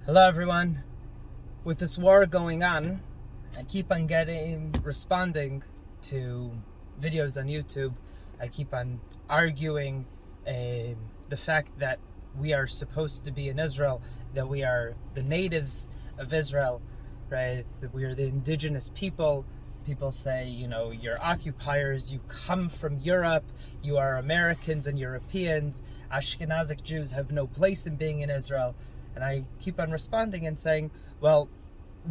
Hello everyone. With this war going on, I keep on responding to videos on YouTube. I keep on arguing the fact that we are supposed to be in Israel, that we are the natives of Israel, right? That we are the indigenous people. People say, you're occupiers, you come from Europe, you are Americans and Europeans. Ashkenazic Jews have no place in being in Israel. And I keep on responding and saying, well,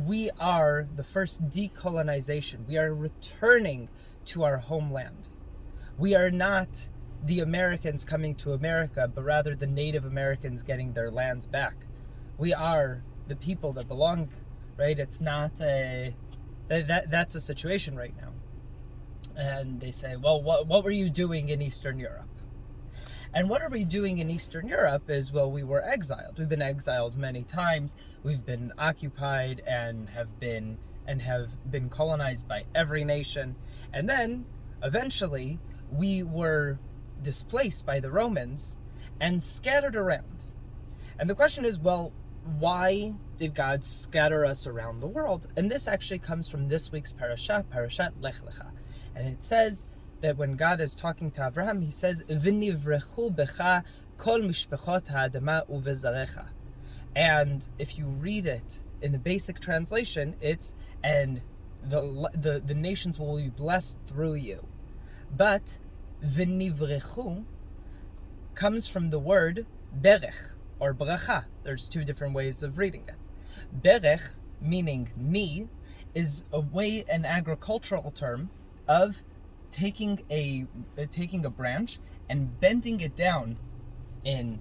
we are the first decolonization. We are returning to our homeland. We are not the Americans coming to America, but rather the Native Americans getting their lands back. We are the people that belong, right? It's not that's a situation right now. And they say, well, what were you doing in Eastern Europe? And what are we doing in Eastern Europe is, well, we were exiled. We've been exiled many times. We've been occupied and have been colonized by every nation. And then eventually we were displaced by the Romans and scattered around. And the question is, well, why did God scatter us around the world? And this actually comes from this week's Shetach Lech Leche. And it says that when God is talking to Abraham, he says, Venivrechu becha kol mishpachot ha'adama uvezarecha. And if you read it in the basic translation, it's, and the nations will be blessed through you. But Venivrechu comes from the word berech, or bracha. There's two different ways of reading it. Berech, meaning knee, is an agricultural term of taking a branch and bending it down in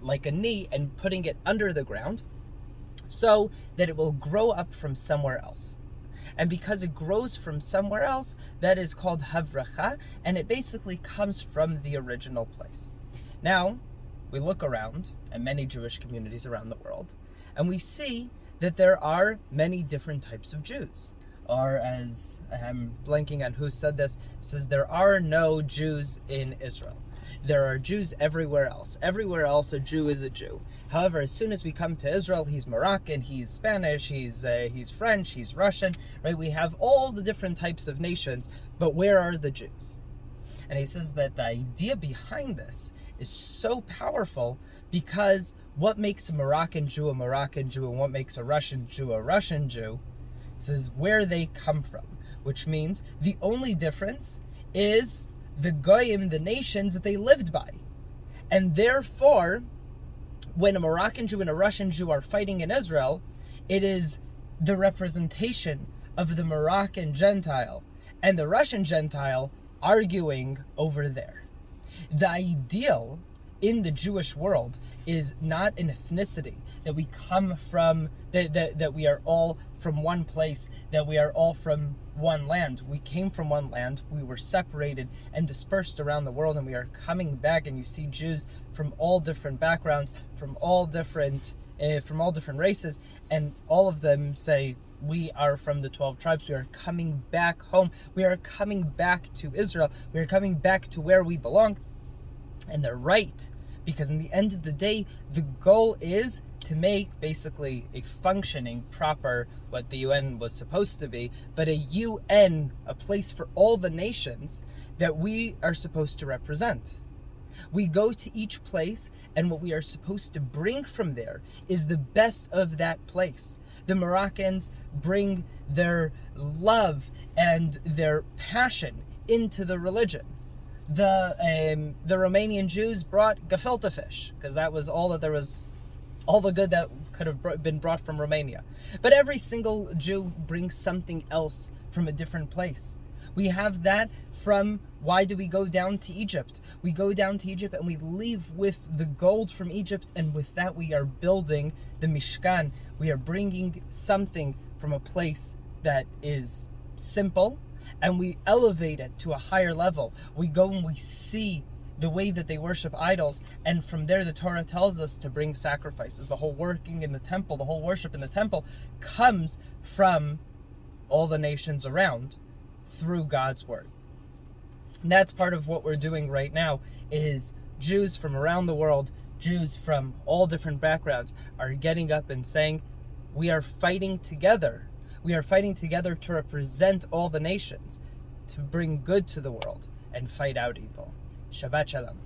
like a knee and putting it under the ground so that it will grow up from somewhere else. And because it grows from somewhere else, that is called havracha, and it basically comes from the original place. Now, we look around at many Jewish communities around the world, and we see that there are many different types of Jews. Or as I'm blanking on who said this, says there are no Jews in Israel. There are Jews everywhere else. Everywhere else a Jew is a Jew. However, as soon as we come to Israel, he's Moroccan, he's Spanish, he's French, he's Russian, right? We have all the different types of nations, but where are the Jews? And he says that the idea behind this is so powerful because what makes a Moroccan Jew and what makes a Russian Jew says where they come from, which means the only difference is the goyim, the nations that they lived by. And therefore, when a Moroccan Jew and a Russian Jew are fighting in Israel, it is the representation of the Moroccan Gentile and the Russian Gentile arguing over there. The ideal in the Jewish world is not an ethnicity, that we come from, that we are all from one place, that we are all from one land. We came from one land, we were separated and dispersed around the world, and we are coming back, and you see Jews from all different backgrounds, from all different races, and all of them say, we are from the 12 tribes. We are coming back home. We are coming back to Israel. We are coming back to where we belong. And they're right, because in the end of the day, the goal is to make basically a functioning, proper, what the UN was supposed to be, but a UN, a place for all the nations that we are supposed to represent. We go to each place, and what we are supposed to bring from there is the best of that place. The Moroccans bring their love and their passion into the religion. The Romanian Jews brought gefilte fish, because that was all the good that could have been brought from Romania. But every single Jew brings something else from a different place. We have that from, why do we go down to Egypt? We go down to Egypt and we leave with the gold from Egypt, and with that we are building the Mishkan. We are bringing something from a place that is simple, and we elevate it to a higher level. We go and we see the way that they worship idols, and from there the Torah tells us to bring sacrifices. The whole working in the temple, the whole worship in the temple comes from all the nations around through God's word. And that's part of what we're doing right now, is Jews from around the world Jews from all different backgrounds are getting up and saying, we are fighting together. We are fighting together to represent all the nations, to bring good to the world and fight out evil. Shabbat Shalom.